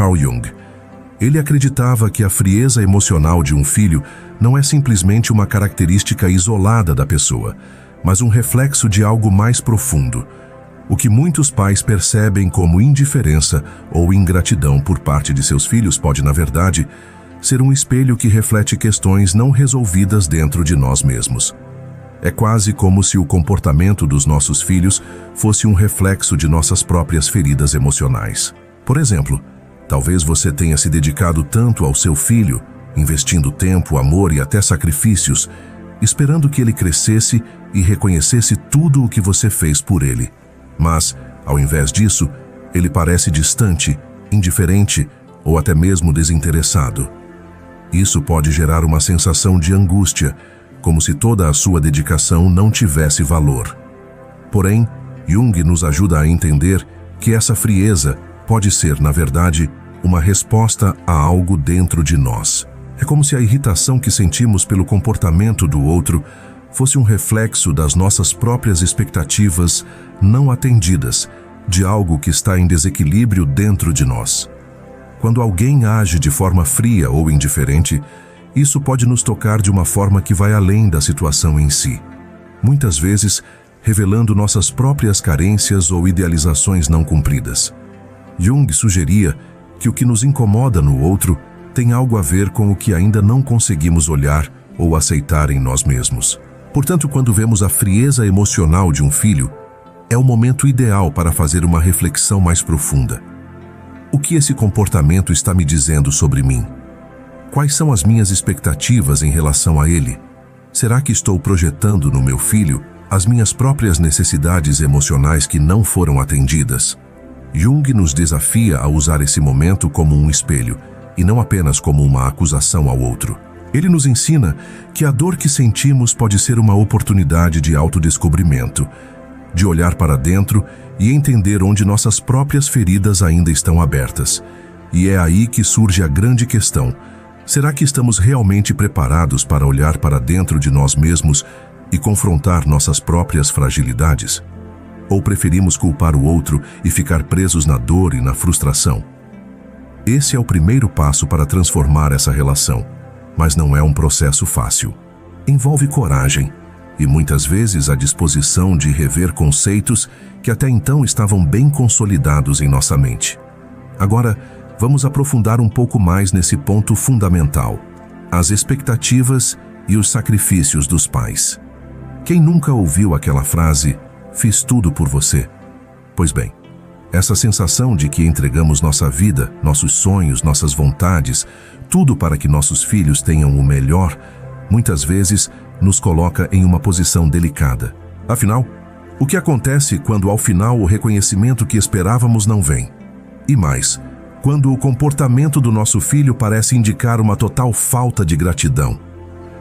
Carl Jung. Ele acreditava que a frieza emocional de um filho não é simplesmente uma característica isolada da pessoa, mas um reflexo de algo mais profundo, o que muitos pais percebem como indiferença ou ingratidão por parte de seus filhos pode, na verdade, ser um espelho que reflete questões não resolvidas dentro de nós mesmos. É quase como se o comportamento dos nossos filhos fosse um reflexo de nossas próprias feridas emocionais. Por exemplo, talvez você tenha se dedicado tanto ao seu filho, investindo tempo, amor e até sacrifícios, esperando que ele crescesse e reconhecesse tudo o que você fez por ele. Mas, ao invés disso, ele parece distante, indiferente ou até mesmo desinteressado. Isso pode gerar uma sensação de angústia, como se toda a sua dedicação não tivesse valor. Porém, Jung nos ajuda a entender que essa frieza pode ser, na verdade, uma resposta a algo dentro de nós. É como se a irritação que sentimos pelo comportamento do outro fosse um reflexo das nossas próprias expectativas não atendidas, de algo que está em desequilíbrio dentro de nós. Quando alguém age de forma fria ou indiferente, isso pode nos tocar de uma forma que vai além da situação em si, muitas vezes revelando nossas próprias carências ou idealizações não cumpridas. Jung sugeria que o que nos incomoda no outro tem algo a ver com o que ainda não conseguimos olhar ou aceitar em nós mesmos. Portanto, quando vemos a frieza emocional de um filho, é o momento ideal para fazer uma reflexão mais profunda. O que esse comportamento está me dizendo sobre mim? Quais são as minhas expectativas em relação a ele? Será que estou projetando no meu filho as minhas próprias necessidades emocionais que não foram atendidas? Jung nos desafia a usar esse momento como um espelho, e não apenas como uma acusação ao outro. Ele nos ensina que a dor que sentimos pode ser uma oportunidade de autodescobrimento, de olhar para dentro e entender onde nossas próprias feridas ainda estão abertas. E é aí que surge a grande questão: será que estamos realmente preparados para olhar para dentro de nós mesmos e confrontar nossas próprias fragilidades? Ou preferimos culpar o outro e ficar presos na dor e na frustração? Esse é o primeiro passo para transformar essa relação, mas não é um processo fácil. Envolve coragem e muitas vezes a disposição de rever conceitos que até então estavam bem consolidados em nossa mente. Agora, vamos aprofundar um pouco mais nesse ponto fundamental: as expectativas e os sacrifícios dos pais. Quem nunca ouviu aquela frase, "Fiz tudo por você"? Pois bem, essa sensação de que entregamos nossa vida, nossos sonhos, nossas vontades, tudo para que nossos filhos tenham o melhor, muitas vezes nos coloca em uma posição delicada. Afinal, o que acontece quando ao final o reconhecimento que esperávamos não vem? E mais, quando o comportamento do nosso filho parece indicar uma total falta de gratidão?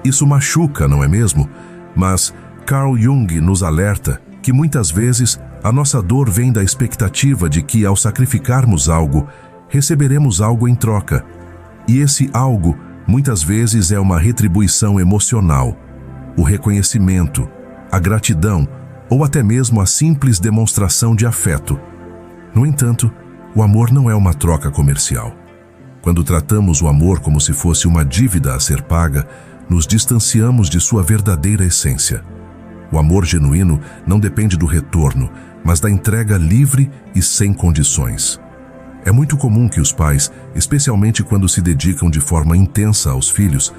Isso machuca, não é mesmo? Mas Carl Jung nos alerta que muitas vezes a nossa dor vem da expectativa de que, ao sacrificarmos algo, receberemos algo em troca. E esse algo, muitas vezes, é uma retribuição emocional, o reconhecimento, a gratidão ou até mesmo a simples demonstração de afeto. No entanto, o amor não é uma troca comercial. Quando tratamos o amor como se fosse uma dívida a ser paga, nos distanciamos de sua verdadeira essência. O amor genuíno não depende do retorno, mas da entrega livre e sem condições. É muito comum que os pais, especialmente quando se dedicam de forma intensa aos filhos,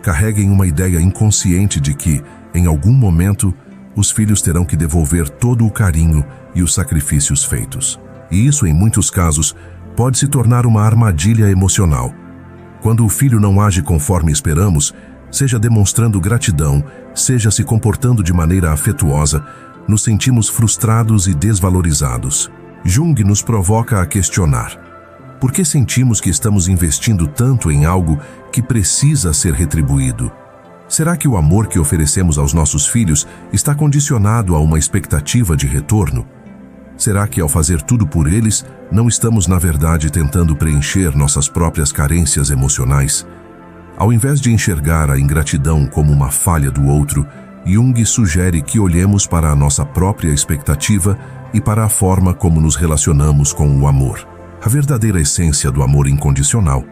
carreguem uma ideia inconsciente de que, em algum momento, os filhos terão que devolver todo o carinho e os sacrifícios feitos. E isso, em muitos casos, pode se tornar uma armadilha emocional. Quando o filho não age conforme esperamos, seja demonstrando gratidão, seja se comportando de maneira afetuosa, nos sentimos frustrados e desvalorizados. Jung nos provoca a questionar: por que sentimos que estamos investindo tanto em algo que precisa ser retribuído? Será que o amor que oferecemos aos nossos filhos está condicionado a uma expectativa de retorno? Será que, ao fazer tudo por eles, não estamos, na verdade, tentando preencher nossas próprias carências emocionais? Ao invés de enxergar a ingratidão como uma falha do outro, Jung sugere que olhemos para a nossa própria expectativa e para a forma como nos relacionamos com o amor. A verdadeira essência do amor incondicional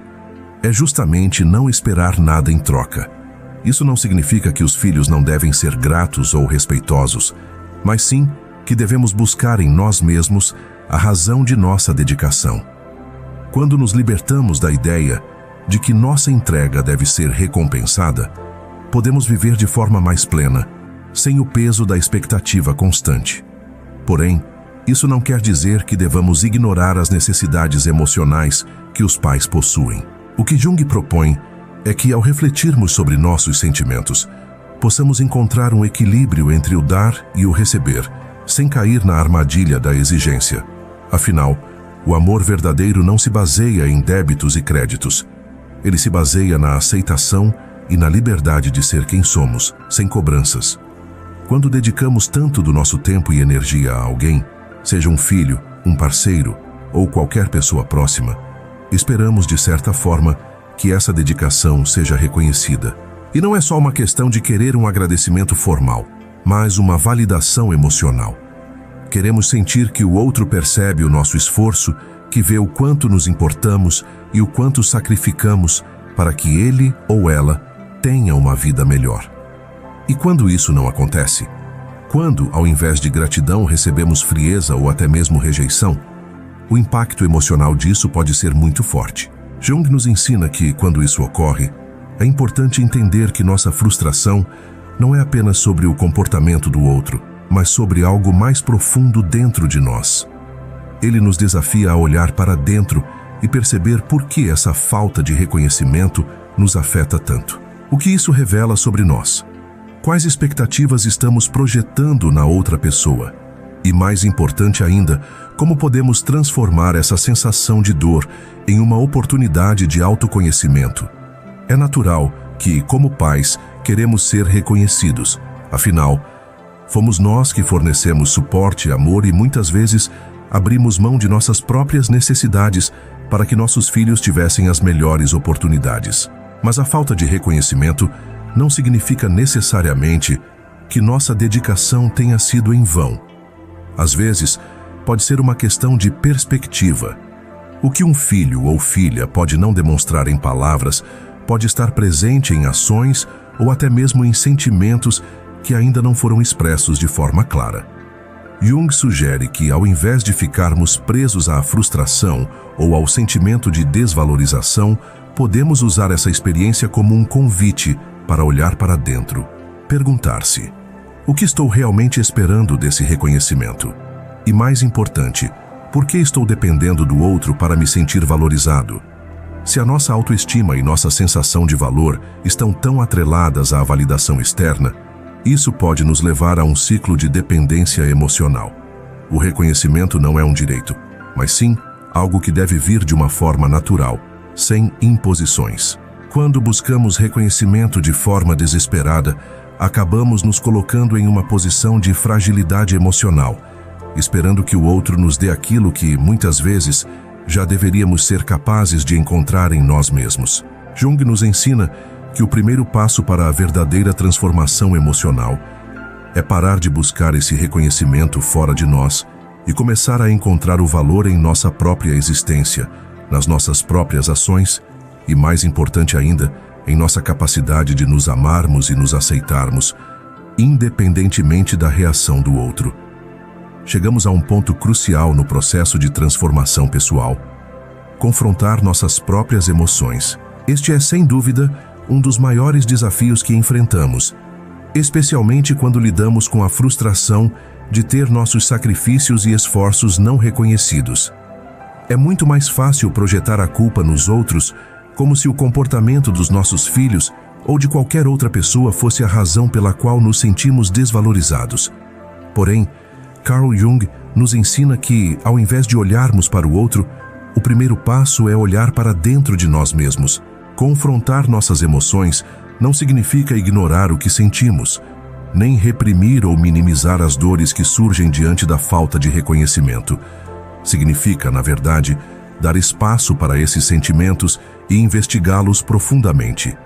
é justamente não esperar nada em troca. Isso não significa que os filhos não devem ser gratos ou respeitosos, mas sim que devemos buscar em nós mesmos a razão de nossa dedicação. Quando nos libertamos da ideia de que nossa entrega deve ser recompensada, podemos viver de forma mais plena, sem o peso da expectativa constante. Porém, isso não quer dizer que devamos ignorar as necessidades emocionais que os pais possuem. O que Jung propõe é que, ao refletirmos sobre nossos sentimentos, possamos encontrar um equilíbrio entre o dar e o receber, sem cair na armadilha da exigência. Afinal, o amor verdadeiro não se baseia em débitos e créditos. Ele se baseia na aceitação e na liberdade de ser quem somos, sem cobranças. Quando dedicamos tanto do nosso tempo e energia a alguém, seja um filho, um parceiro ou qualquer pessoa próxima, esperamos, de certa forma, que essa dedicação seja reconhecida. E não é só uma questão de querer um agradecimento formal, mas uma validação emocional. Queremos sentir que o outro percebe o nosso esforço, que vê o quanto nos importamos e o quanto sacrificamos para que ele ou ela tenha uma vida melhor. E quando isso não acontece? Quando, ao invés de gratidão, recebemos frieza ou até mesmo rejeição, o impacto emocional disso pode ser muito forte. Jung nos ensina que, quando isso ocorre, é importante entender que nossa frustração não é apenas sobre o comportamento do outro, mas sobre algo mais profundo dentro de nós. Ele nos desafia a olhar para dentro e perceber por que essa falta de reconhecimento nos afeta tanto. O que isso revela sobre nós? Quais expectativas estamos projetando na outra pessoa? E mais importante ainda, como podemos transformar essa sensação de dor em uma oportunidade de autoconhecimento? É natural que, como pais, queremos ser reconhecidos. Afinal, fomos nós que fornecemos suporte, amor e muitas vezes abrimos mão de nossas próprias necessidades para que nossos filhos tivessem as melhores oportunidades. Mas a falta de reconhecimento não significa necessariamente que nossa dedicação tenha sido em vão. Às vezes, pode ser uma questão de perspectiva. O que um filho ou filha pode não demonstrar em palavras pode estar presente em ações ou até mesmo em sentimentos que ainda não foram expressos de forma clara. Jung sugere que, ao invés de ficarmos presos à frustração ou ao sentimento de desvalorização, podemos usar essa experiência como um convite para olhar para dentro, perguntar-se: o que estou realmente esperando desse reconhecimento? E mais importante, por que estou dependendo do outro para me sentir valorizado? Se a nossa autoestima e nossa sensação de valor estão tão atreladas à validação externa, isso pode nos levar a um ciclo de dependência emocional. O reconhecimento não é um direito, mas sim algo que deve vir de uma forma natural, sem imposições. Quando buscamos reconhecimento de forma desesperada, acabamos nos colocando em uma posição de fragilidade emocional, esperando que o outro nos dê aquilo que, muitas vezes, já deveríamos ser capazes de encontrar em nós mesmos. Jung nos ensina que o primeiro passo para a verdadeira transformação emocional é parar de buscar esse reconhecimento fora de nós e começar a encontrar o valor em nossa própria existência, nas nossas próprias ações e, mais importante ainda, em nossa capacidade de nos amarmos e nos aceitarmos, independentemente da reação do outro. Chegamos a um ponto crucial no processo de transformação pessoal: confrontar nossas próprias emoções. Este é, sem dúvida, um dos maiores desafios que enfrentamos, especialmente quando lidamos com a frustração de ter nossos sacrifícios e esforços não reconhecidos. É muito mais fácil projetar a culpa nos outros, como se o comportamento dos nossos filhos ou de qualquer outra pessoa fosse a razão pela qual nos sentimos desvalorizados. Porém, Carl Jung nos ensina que, ao invés de olharmos para o outro, o primeiro passo é olhar para dentro de nós mesmos. Confrontar nossas emoções não significa ignorar o que sentimos, nem reprimir ou minimizar as dores que surgem diante da falta de reconhecimento. Significa, na verdade, dar espaço para esses sentimentos e investigá-los profundamente.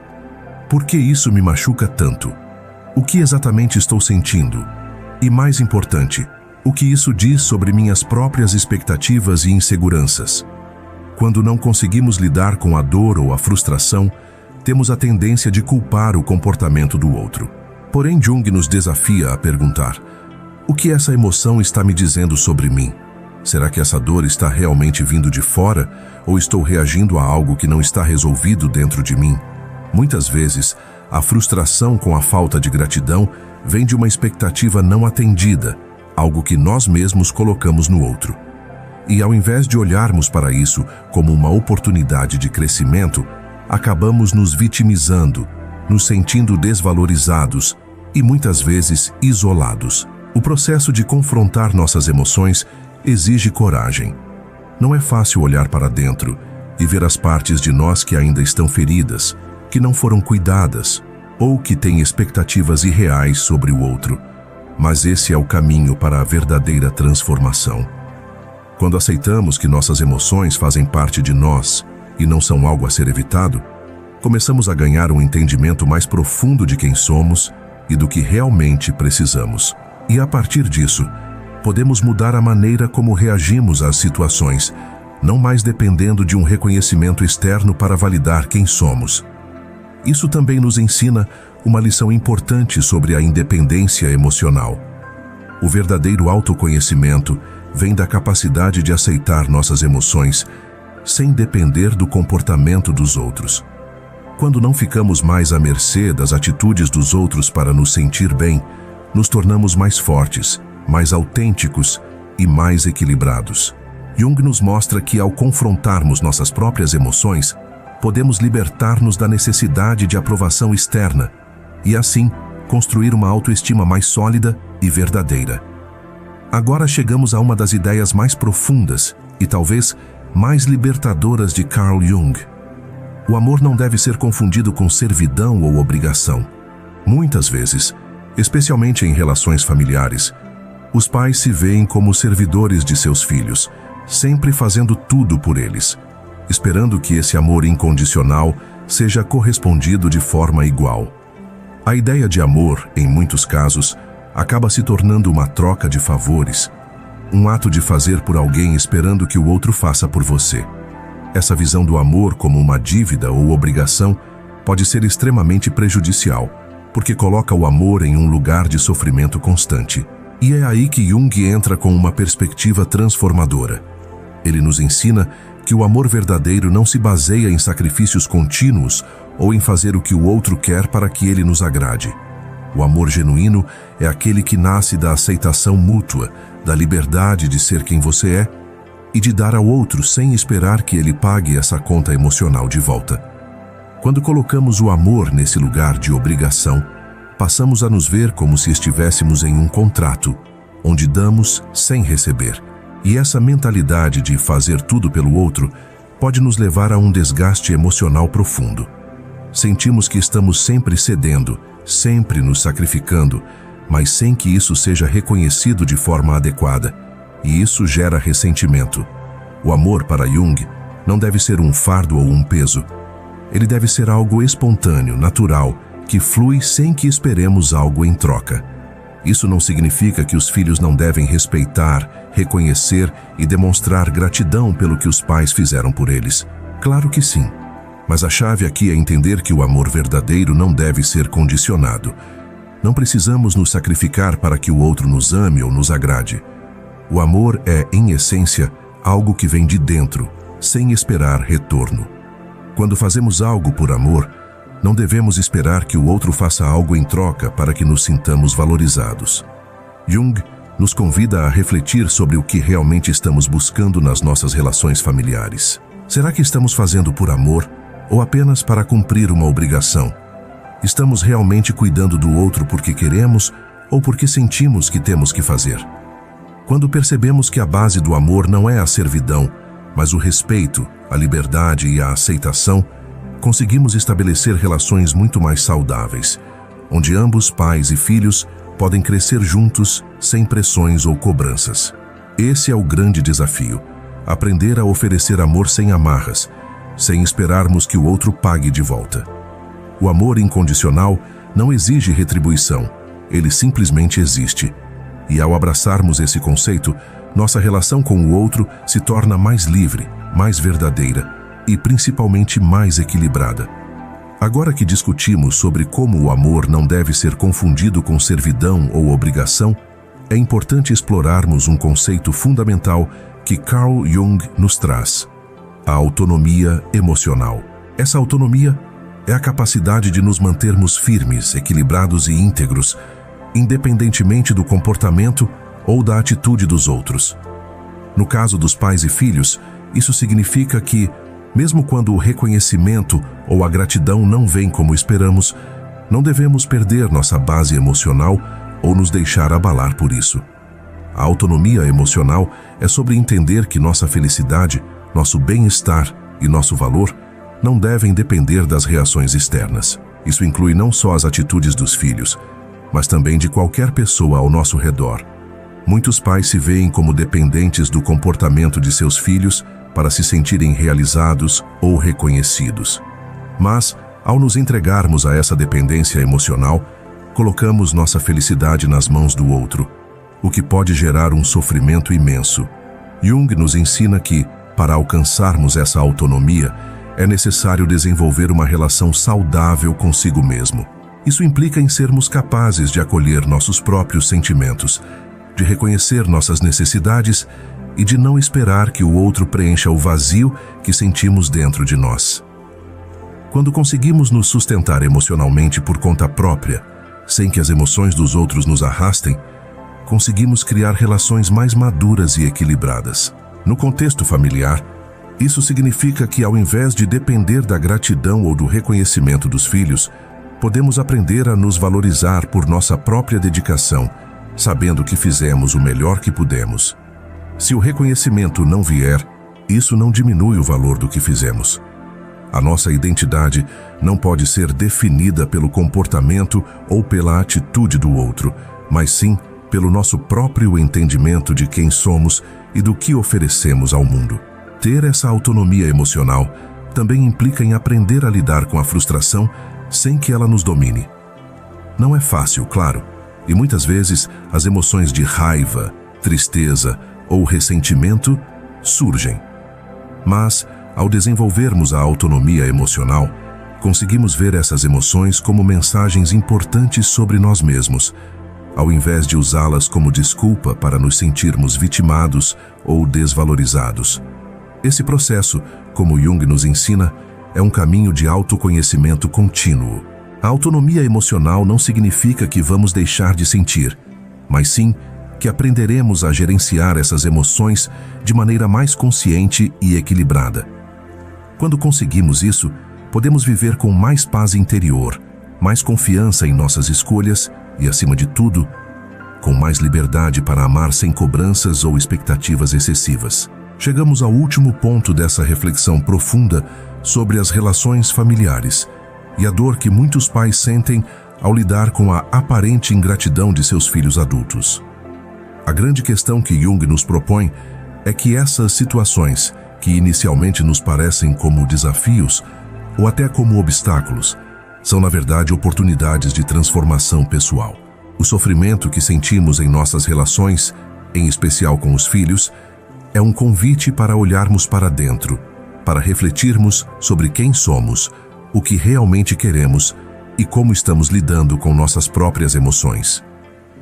Por que isso me machuca tanto? O que exatamente estou sentindo? E, mais importante, o que isso diz sobre minhas próprias expectativas e inseguranças? Quando não conseguimos lidar com a dor ou a frustração, temos a tendência de culpar o comportamento do outro. Porém, Jung nos desafia a perguntar: o que essa emoção está me dizendo sobre mim? Será que essa dor está realmente vindo de fora ou estou reagindo a algo que não está resolvido dentro de mim? Muitas vezes, a frustração com a falta de gratidão vem de uma expectativa não atendida, algo que nós mesmos colocamos no outro. E ao invés de olharmos para isso como uma oportunidade de crescimento, acabamos nos vitimizando, nos sentindo desvalorizados e muitas vezes isolados. O processo de confrontar nossas emoções exige coragem. Não é fácil olhar para dentro e ver as partes de nós que ainda estão feridas, que não foram cuidadas ou que têm expectativas irreais sobre o outro. Mas esse é o caminho para a verdadeira transformação. Quando aceitamos que nossas emoções fazem parte de nós e não são algo a ser evitado, começamos a ganhar um entendimento mais profundo de quem somos e do que realmente precisamos. E a partir disso, podemos mudar a maneira como reagimos às situações, não mais dependendo de um reconhecimento externo para validar quem somos. Isso também nos ensina uma lição importante sobre a independência emocional. O verdadeiro autoconhecimento vem da capacidade de aceitar nossas emoções sem depender do comportamento dos outros. Quando não ficamos mais à mercê das atitudes dos outros para nos sentir bem, nos tornamos mais fortes, mais autênticos e mais equilibrados. Jung nos mostra que ao confrontarmos nossas próprias emoções, podemos libertar-nos da necessidade de aprovação externa e, assim, construir uma autoestima mais sólida e verdadeira. Agora chegamos a uma das ideias mais profundas e talvez mais libertadoras de Carl Jung. O amor não deve ser confundido com servidão ou obrigação. Muitas vezes, especialmente em relações familiares, os pais se veem como servidores de seus filhos, sempre fazendo tudo por eles, esperando que esse amor incondicional seja correspondido de forma igual. A ideia de amor, em muitos casos, acaba se tornando uma troca de favores, um ato de fazer por alguém esperando que o outro faça por você. Essa visão do amor como uma dívida ou obrigação pode ser extremamente prejudicial, porque coloca o amor em um lugar de sofrimento constante. E é aí que Jung entra com uma perspectiva transformadora. Ele nos ensina que o amor verdadeiro não se baseia em sacrifícios contínuos ou em fazer o que o outro quer para que ele nos agrade. O amor genuíno é aquele que nasce da aceitação mútua, da liberdade de ser quem você é e de dar ao outro sem esperar que ele pague essa conta emocional de volta. Quando colocamos o amor nesse lugar de obrigação, passamos a nos ver como se estivéssemos em um contrato, onde damos sem receber. E essa mentalidade de fazer tudo pelo outro pode nos levar a um desgaste emocional profundo. Sentimos que estamos sempre cedendo, sempre nos sacrificando, mas sem que isso seja reconhecido de forma adequada, e isso gera ressentimento. O amor para Jung não deve ser um fardo ou um peso. Ele deve ser algo espontâneo, natural, que flui sem que esperemos algo em troca. Isso não significa que os filhos não devem respeitar, reconhecer e demonstrar gratidão pelo que os pais fizeram por eles. Claro que sim. Mas a chave aqui é entender que o amor verdadeiro não deve ser condicionado. Não precisamos nos sacrificar para que o outro nos ame ou nos agrade. O amor é, em essência, algo que vem de dentro, sem esperar retorno. Quando fazemos algo por amor, não devemos esperar que o outro faça algo em troca para que nos sintamos valorizados. Jung nos convida a refletir sobre o que realmente estamos buscando nas nossas relações familiares. Será que estamos fazendo por amor ou apenas para cumprir uma obrigação? Estamos realmente cuidando do outro porque queremos ou porque sentimos que temos que fazer? Quando percebemos que a base do amor não é a servidão, mas o respeito, a liberdade e a aceitação, conseguimos estabelecer relações muito mais saudáveis, onde ambos, pais e filhos, podem crescer juntos sem pressões ou cobranças. Esse é o grande desafio: aprender a oferecer amor sem amarras, sem esperarmos que o outro pague de volta. O amor incondicional não exige retribuição, ele simplesmente existe. E ao abraçarmos esse conceito, nossa relação com o outro se torna mais livre, mais verdadeira e principalmente mais equilibrada. Agora que discutimos sobre como o amor não deve ser confundido com servidão ou obrigação, é importante explorarmos um conceito fundamental que Carl Jung nos traz: a autonomia emocional. Essa autonomia é a capacidade de nos mantermos firmes, equilibrados e íntegros, independentemente do comportamento ou da atitude dos outros. No caso dos pais e filhos, isso significa que, mesmo quando o reconhecimento ou a gratidão não vêm como esperamos, não devemos perder nossa base emocional ou nos deixar abalar por isso. A autonomia emocional é sobre entender que nossa felicidade, nosso bem-estar e nosso valor não devem depender das reações externas. Isso inclui não só as atitudes dos filhos, mas também de qualquer pessoa ao nosso redor. Muitos pais se veem como dependentes do comportamento de seus filhos para se sentirem realizados ou reconhecidos. Mas, ao nos entregarmos a essa dependência emocional, colocamos nossa felicidade nas mãos do outro, o que pode gerar um sofrimento imenso. Jung nos ensina que, para alcançarmos essa autonomia, é necessário desenvolver uma relação saudável consigo mesmo. Isso implica em sermos capazes de acolher nossos próprios sentimentos, de reconhecer nossas necessidades e de não esperar que o outro preencha o vazio que sentimos dentro de nós. Quando conseguimos nos sustentar emocionalmente por conta própria, sem que as emoções dos outros nos arrastem, conseguimos criar relações mais maduras e equilibradas. No contexto familiar, isso significa que, ao invés de depender da gratidão ou do reconhecimento dos filhos, podemos aprender a nos valorizar por nossa própria dedicação, sabendo que fizemos o melhor que pudemos. Se o reconhecimento não vier, isso não diminui o valor do que fizemos. A nossa identidade não pode ser definida pelo comportamento ou pela atitude do outro, mas sim pelo nosso próprio entendimento de quem somos e do que oferecemos ao mundo. Ter essa autonomia emocional também implica em aprender a lidar com a frustração sem que ela nos domine. Não é fácil, claro, e muitas vezes as emoções de raiva, tristeza ou ressentimento surgem. Mas, ao desenvolvermos a autonomia emocional, conseguimos ver essas emoções como mensagens importantes sobre nós mesmos, ao invés de usá-las como desculpa para nos sentirmos vitimados ou desvalorizados. Esse processo, como Jung nos ensina, é um caminho de autoconhecimento contínuo. A autonomia emocional não significa que vamos deixar de sentir, mas sim que aprenderemos a gerenciar essas emoções de maneira mais consciente e equilibrada. Quando conseguimos isso, podemos viver com mais paz interior, mais confiança em nossas escolhas e, acima de tudo, com mais liberdade para amar sem cobranças ou expectativas excessivas. Chegamos ao último ponto dessa reflexão profunda sobre as relações familiares e a dor que muitos pais sentem ao lidar com a aparente ingratidão de seus filhos adultos. A grande questão que Jung nos propõe é que essas situações, que inicialmente nos parecem como desafios ou até como obstáculos, são na verdade oportunidades de transformação pessoal. O sofrimento que sentimos em nossas relações, em especial com os filhos, é um convite para olharmos para dentro, para refletirmos sobre quem somos, o que realmente queremos e como estamos lidando com nossas próprias emoções.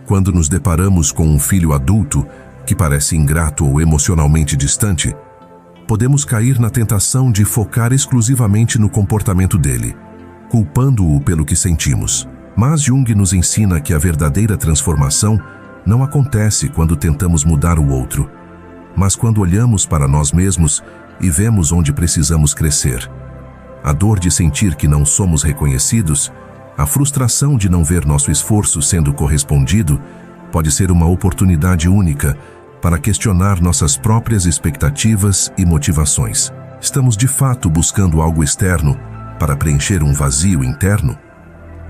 Quando nos deparamos com um filho adulto que parece ingrato ou emocionalmente distante, podemos cair na tentação de focar exclusivamente no comportamento dele, culpando-o pelo que sentimos. Mas Jung nos ensina que a verdadeira transformação não acontece quando tentamos mudar o outro, mas quando olhamos para nós mesmos e vemos onde precisamos crescer. A dor de sentir que não somos reconhecidos, a frustração de não ver nosso esforço sendo correspondido, pode ser uma oportunidade única para questionar nossas próprias expectativas e motivações. Estamos de fato buscando algo externo para preencher um vazio interno?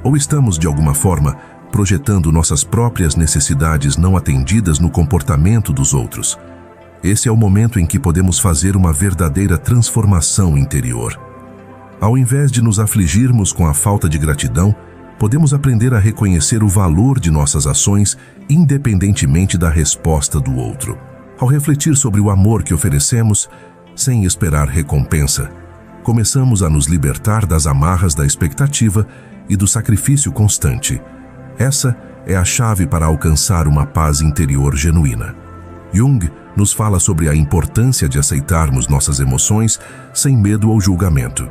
Ou estamos, de alguma forma, projetando nossas próprias necessidades não atendidas no comportamento dos outros? Esse é o momento em que podemos fazer uma verdadeira transformação interior. Ao invés de nos afligirmos com a falta de gratidão, podemos aprender a reconhecer o valor de nossas ações independentemente da resposta do outro. Ao refletir sobre o amor que oferecemos, sem esperar recompensa, começamos a nos libertar das amarras da expectativa e do sacrifício constante. Essa é a chave para alcançar uma paz interior genuína. Jung nos fala sobre a importância de aceitarmos nossas emoções sem medo ou julgamento.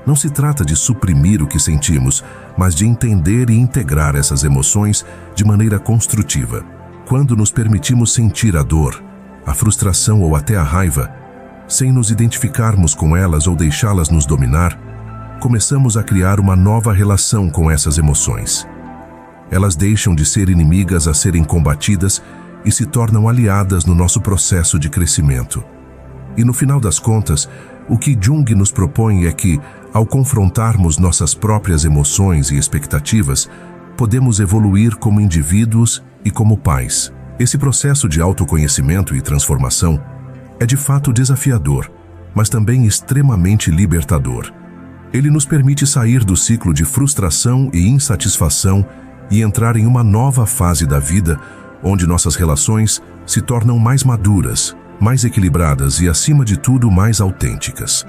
Não se trata de suprimir o que sentimos, mas de entender e integrar essas emoções de maneira construtiva. Quando nos permitimos sentir a dor, a frustração ou até a raiva, sem nos identificarmos com elas ou deixá-las nos dominar, começamos a criar uma nova relação com essas emoções. Elas deixam de ser inimigas a serem combatidas e se tornam aliadas no nosso processo de crescimento. E no final das contas, o que Jung nos propõe é que, ao confrontarmos nossas próprias emoções e expectativas, podemos evoluir como indivíduos e como pais. Esse processo de autoconhecimento e transformação é de fato desafiador, mas também extremamente libertador. Ele nos permite sair do ciclo de frustração e insatisfação e entrar em uma nova fase da vida, onde nossas relações se tornam mais maduras, mais equilibradas e, acima de tudo, mais autênticas.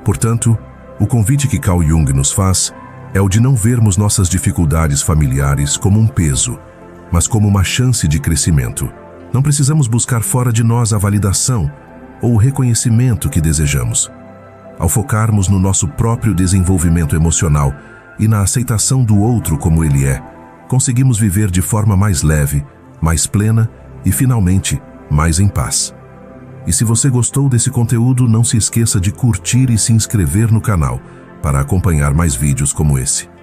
Portanto, o convite que Carl Jung nos faz é o de não vermos nossas dificuldades familiares como um peso, mas como uma chance de crescimento. Não precisamos buscar fora de nós a validação ou o reconhecimento que desejamos. Ao focarmos no nosso próprio desenvolvimento emocional e na aceitação do outro como ele é, conseguimos viver de forma mais leve, mais plena e, finalmente, mais em paz. E se você gostou desse conteúdo, não se esqueça de curtir e se inscrever no canal para acompanhar mais vídeos como esse.